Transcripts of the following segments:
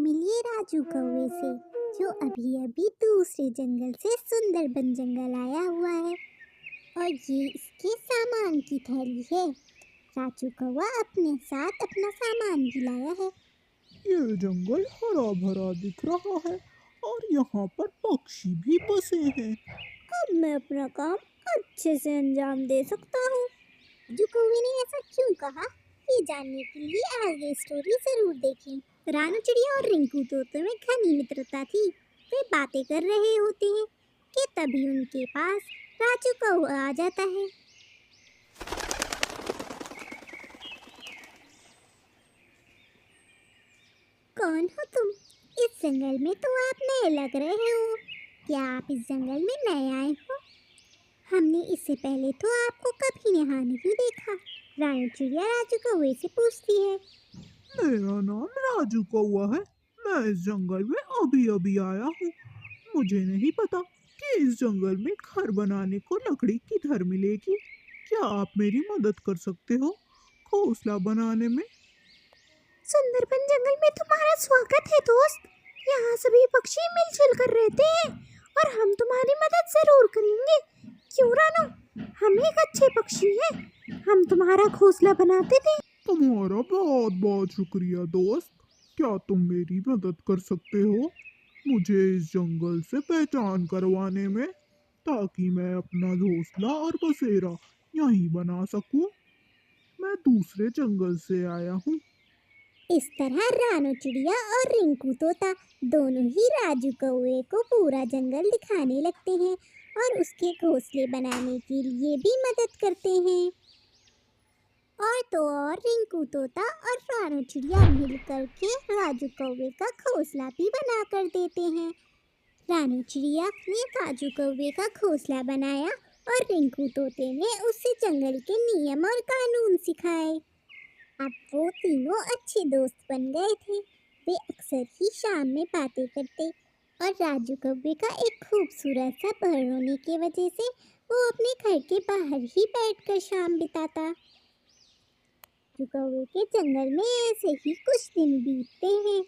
मिलिए राजू कौवे से, जो अभी अभी दूसरे जंगल से सुंदरबन जंगल आया हुआ है। और ये इसके सामान की थैली है। राजू कौवा अपने साथ अपना सामान भी लाया है। ये जंगल हरा भरा दिख रहा है और यहाँ पर पक्षी भी बसे हैं। अब मैं अपना काम अच्छे से अंजाम दे सकता हूँ। राजू कौवे ने ऐसा क्यों कहा, ये जानने के लिए आगे स्टोरी जरूर देखें। रानू चिड़िया और रिंकू तोते में घनी मित्रता थी। वे बातें कर रहे होते हैं कि तभी उनके पास राजू कौवा आ जाता है। कौन हो तुम? इस जंगल में तो आप नए लग रहे हो। क्या आप इस जंगल में नए आए हो? हमने इससे पहले तो आपको कभी यहाँ नहीं देखा। रानू चिड़िया राजू कौवे से पूछती है। मेरा नाम राजू कौवा है। मैं इस जंगल में अभी अभी आया हूँ। मुझे नहीं पता कि इस जंगल में घर बनाने को लकड़ी किधर मिलेगी। क्या आप मेरी मदद कर सकते हो घोंसला बनाने में? सुंदरबन जंगल में तुम्हारा स्वागत है दोस्त। यहाँ सभी पक्षी मिलजुल कर रहते हैं और हम तुम्हारी मदद जरूर करेंगे। क्यों रानू, हम एक अच्छे पक्षी हैं। हम तुम्हारा घोंसला बनाते थे। तुम्हारा बहुत बहुत शुक्रिया दोस्त। क्या तुम मेरी मदद कर सकते हो मुझे इस जंगल से पहचान करवाने में, ताकि मैं अपना घोंसला और बसेरा यहीं बना सकूं? मैं दूसरे जंगल से आया हूँ। इस तरह रानू चिड़िया और रिंकू तोता दोनों ही राजू कौवे को पूरा जंगल दिखाने लगते हैं और उसके घोंसले बनाने के लिए भी मदद करते हैं। और तो और रिंकू तोता और रानू चिड़िया मिलकर के राजू कौवे का घोंसला भी बना कर देते हैं। रानू चिड़िया ने राजू कौवे का घोंसला बनाया और रिंकू तोते ने उसे जंगल के नियम और कानून सिखाए। अब वो तीनों अच्छे दोस्त बन गए थे। वे अक्सर ही शाम में बातें करते और राजू कौवे का एक खूबसूरत सा घर होने की वजह से वो अपने घर के बाहर ही बैठकर शाम बिताता। राजू कौवे के जंगल में ऐसे ही कुछ दिन बीतते हैं।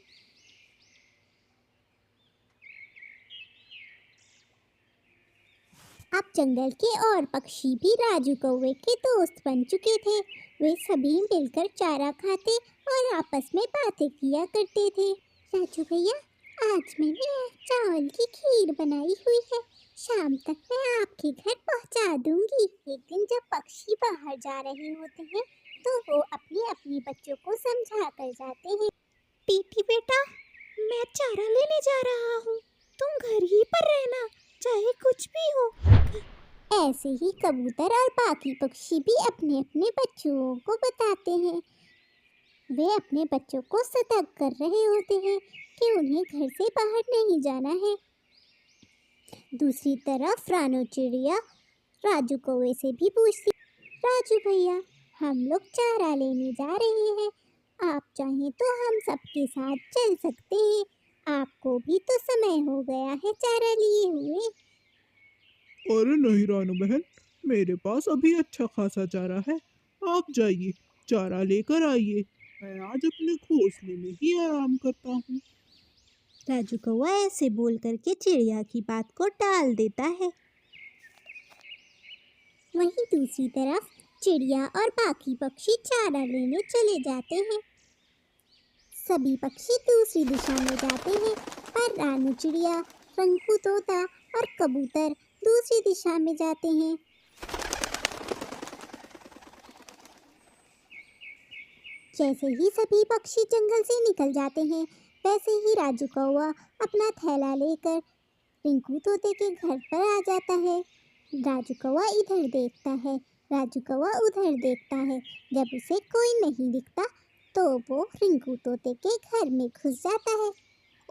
अब जंगल के और पक्षी भी राजू कौवे के दोस्त बन चुके थे। वे सभी मिलकर चारा खाते और आपस में बातें किया करते थे। राजू भैया, आज मैंने चावल की खीर बनाई हुई है। शाम तक मैं आपके घर पहुंचा दूंगी। एक दिन जब पक्षी बाहर जा रहे होते हैं तो वो अपने अपने बच्चों को समझा कर जाते हैं। पीटी बेटा, मैं चारा लेने जा रहा हूँ। तुम घर ही पर रहना, चाहे कुछ भी हो। ऐसे ही कबूतर और बाकी पक्षी भी अपने अपने बच्चों को बताते हैं। वे अपने बच्चों को सतर्क कर रहे होते हैं कि उन्हें घर से बाहर नहीं जाना है। दूसरी तरफ रानू चिड़िया राजू कौवे से भी पूछती, राजू भैया, हम लोग चारा लेने जा रहे हैं। आप चाहें तो हम सबके साथ चल सकते हैं। आपको भी तो समय हो गया है चारा लिए हुए। अरे नहीं रानू बहन, मेरे पास अभी अच्छा खासा चारा है। आप जाइए, चारा लेकर आइए। मैं आज अपने घोंसले में ही आराम करता हूँ। राजू कौवा ऐसे बोल करके चिड़िया की बात को टाल देता है। वहीं दूसरी तरफ चिड़िया और बाकी पक्षी चारा लेने चले जाते हैं। सभी पक्षी दूसरी दिशा में जाते हैं और रानू चिड़िया, रंगू तोता और कबूतर दूसरी दिशा में जाते हैं। जैसे ही सभी पक्षी जंगल से निकल जाते हैं, वैसे ही राजू कौवा अपना थैला लेकर रिंकू तोते के घर पर आ जाता है। राजू कौवा इधर देखता है, राजू कौवा उधर देखता है। जब उसे कोई नहीं दिखता तो वो रिंकू तोते के घर में घुस जाता है।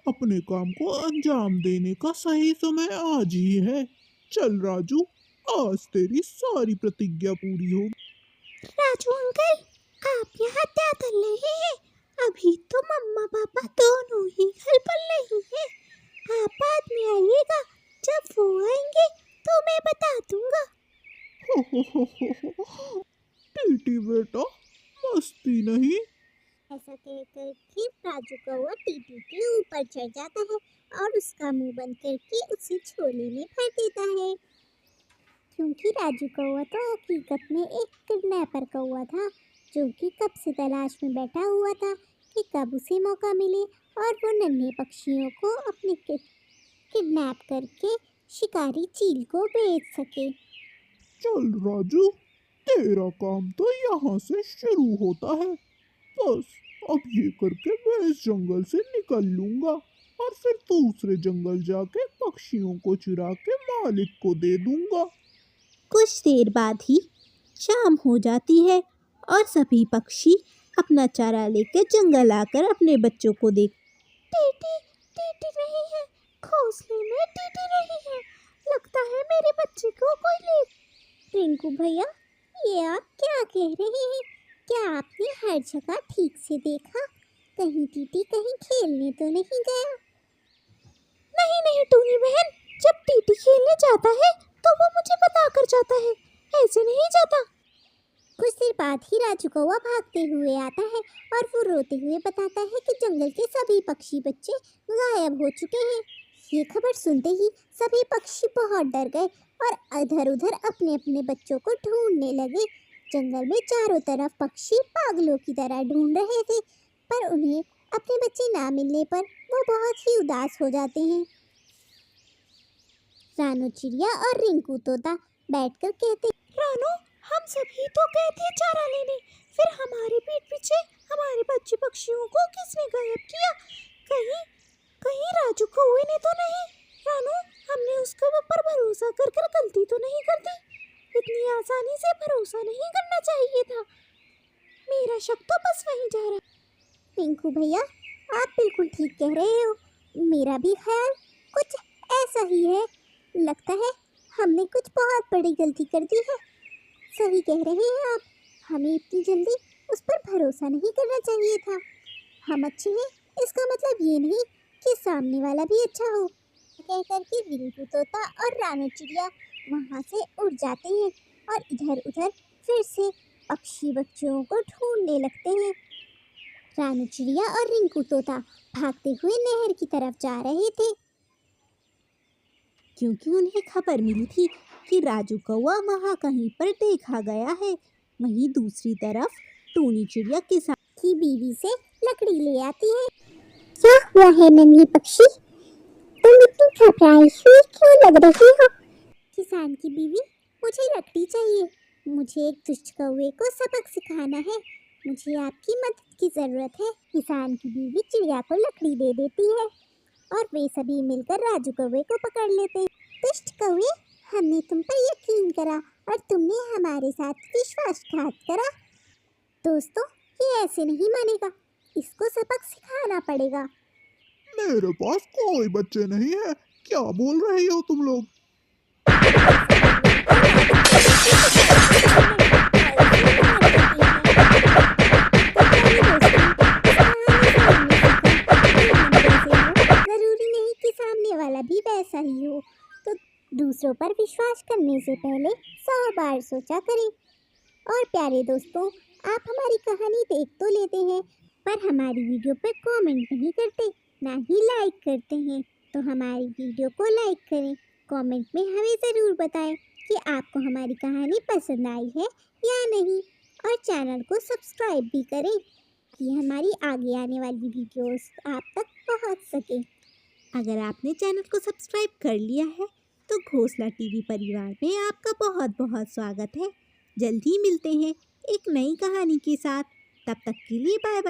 अपने काम को अंजाम देने का सही समय आज ही है। चल राजू, आज तेरी सारी प्रतिज्ञा पूरी होगी। राजू अंकल, आप यहाँ क्या कर रहे हैं? अभी तो मम्मा पापा दोनों ही घर पर नहीं है। आप बाद में आइएगा, जब वो आएंगे तो मैं बता दूंगा। टीटी बेटा, मस्ती नहीं। ऐसा कहकर कि राजू कौवा टीटी के ऊपर चढ़ जाता है और उसका मुंह बंद करके उसे झोले में भर देता है। क्योंकि राजू कौवा तो हकीकत में एक किडनैपर कौवा था, जो कि कब से तलाश में बैठा हुआ था कि कब उसे मौका मिले और वो नन्हे पक्षियों को अपने किडनैप करके शिकारी चील को बेच सके। चल राजू, तेरा काम तो यहाँ से शुरू होता है। बस अब ये करके मैं इस जंगल से निकल लूंगा और फिर दूसरे जंगल जाके पक्षियों को चुरा के मालिक को दे दूंगा। कुछ देर बाद ही शाम हो जाती है और सभी पक्षी अपना चारा लेकर जंगल आकर अपने बच्चों को देख टीटी टीटी रही है, घोंसले में टीटी रही है, लगता है मेरे बच्चे को कोई ले। रिंकू भैया, ये आप क्या कह रहे हैं? क्या आपने हर जगह ठीक से देखा? कहीं टीटी कहीं खेलने तो नहीं गया? नहीं नहीं टूनी बहन, जब टीटी खेलने जाता है तो वो मुझे बताकर जाता है, ऐसे नहीं जाता। कुछ देर बाद ही राजू कौवा भागते हुए आता है और वो रोते हुए बताता है कि जंगल के सभी पक्षी बच्चे गायब हो चुके हैं। ये खबर सुनते ही सभी पक्षी बहुत डर गए और इधर उधर अपने अपने बच्चों को ढूंढने लगे। जंगल में चारों तरफ पक्षी पागलों की तरह ढूंढ रहे थे, पर उन्हें अपने बच्चे ना मिलने पर वो बहुत ही उदास हो जाते हैं। रानू चिड़िया और रिंकू तोता बैठकर कहते, रानू, हम सभी तो गए थे चारा लेने, फिर हमारे पीठ पीछे हमारे बच्चे पक्षियों को किसने गायब किया? कहीं कहीं राजू कौवे ने तो नहीं? रानू, हमने उसके ऊपर भरोसा कर कर गलती तो नहीं कर दी? इतनी आसानी से भरोसा नहीं करना चाहिए था। मेरा शक तो बस वहीं जा रहा। रिंकू भैया, आप बिल्कुल ठीक कह रहे हो, मेरा भी ख्याल कुछ ऐसा ही है। लगता है हमने कुछ बहुत बड़ी गलती कर दी है। सही कह रहे हैं आप, हमें इतनी जल्दी उस पर भरोसा नहीं करना चाहिए था। हम अच्छे हैं इसका मतलब ये नहीं कि सामने वाला भी अच्छा हो। कहकर के रिंकू तोता और रानू चिड़िया वहाँ से उड़ जाते हैं और इधर उधर फिर से पक्षी बच्चों को ढूंढने लगते हैं। रानू चिड़िया और रिंकू तोता भागते हुए नहर की तरफ जा रहे थे, क्योंकि उन्हें खबर मिली थी कि राजू कौवा वहाँ कहीं पर देखा गया है। वहीं दूसरी तरफ टूनी चिड़िया किसान की बीवी से लकड़ी ले आती है। क्या हुआ है नन्ही पक्षी, तुम इतनी घबराई हुई क्यों लग रही हो? किसान की बीवी, मुझे लकड़ी चाहिए। मुझे एक दुष्ट कौवे को सबक सिखाना है। मुझे आपकी मदद की ज़रूरत है। किसान की बीवी चिड़िया को लकड़ी दे देती है और वे सभी मिलकर राजू कौवे को पकड़ लेते हैं। दुष्ट कौवे, हमने तुम पर यकीन करा और तुमने हमारे साथ विश्वासघात करा। दोस्तों, ये ऐसे नहीं मानेगा, इसको सबक सिखाना पड़ेगा। मेरे पास कोई बच्चे नहीं है, क्या बोल रही हो तुम लोग? जरूरी नहीं कि सामने वाला भी वैसा ही हो, तो दूसरों पर विश्वास करने से पहले 100 बार सोचा करें। और प्यारे दोस्तों, आप हमारी कहानी देख तो लेते हैं, पर हमारी वीडियो पर कमेंट नहीं करते, ना ही लाइक करते हैं। तो हमारी वीडियो को लाइक करें, कमेंट में हमें ज़रूर बताएं कि आपको हमारी कहानी पसंद आई है या नहीं, और चैनल को सब्सक्राइब भी करें कि हमारी आगे आने वाली वीडियोस आप तक पहुंच सके। अगर आपने चैनल को सब्सक्राइब कर लिया है तो घोंसला टीवी परिवार में आपका बहुत बहुत स्वागत है। जल्द ही मिलते हैं एक नई कहानी के साथ। तब तक के लिए बाय बाय।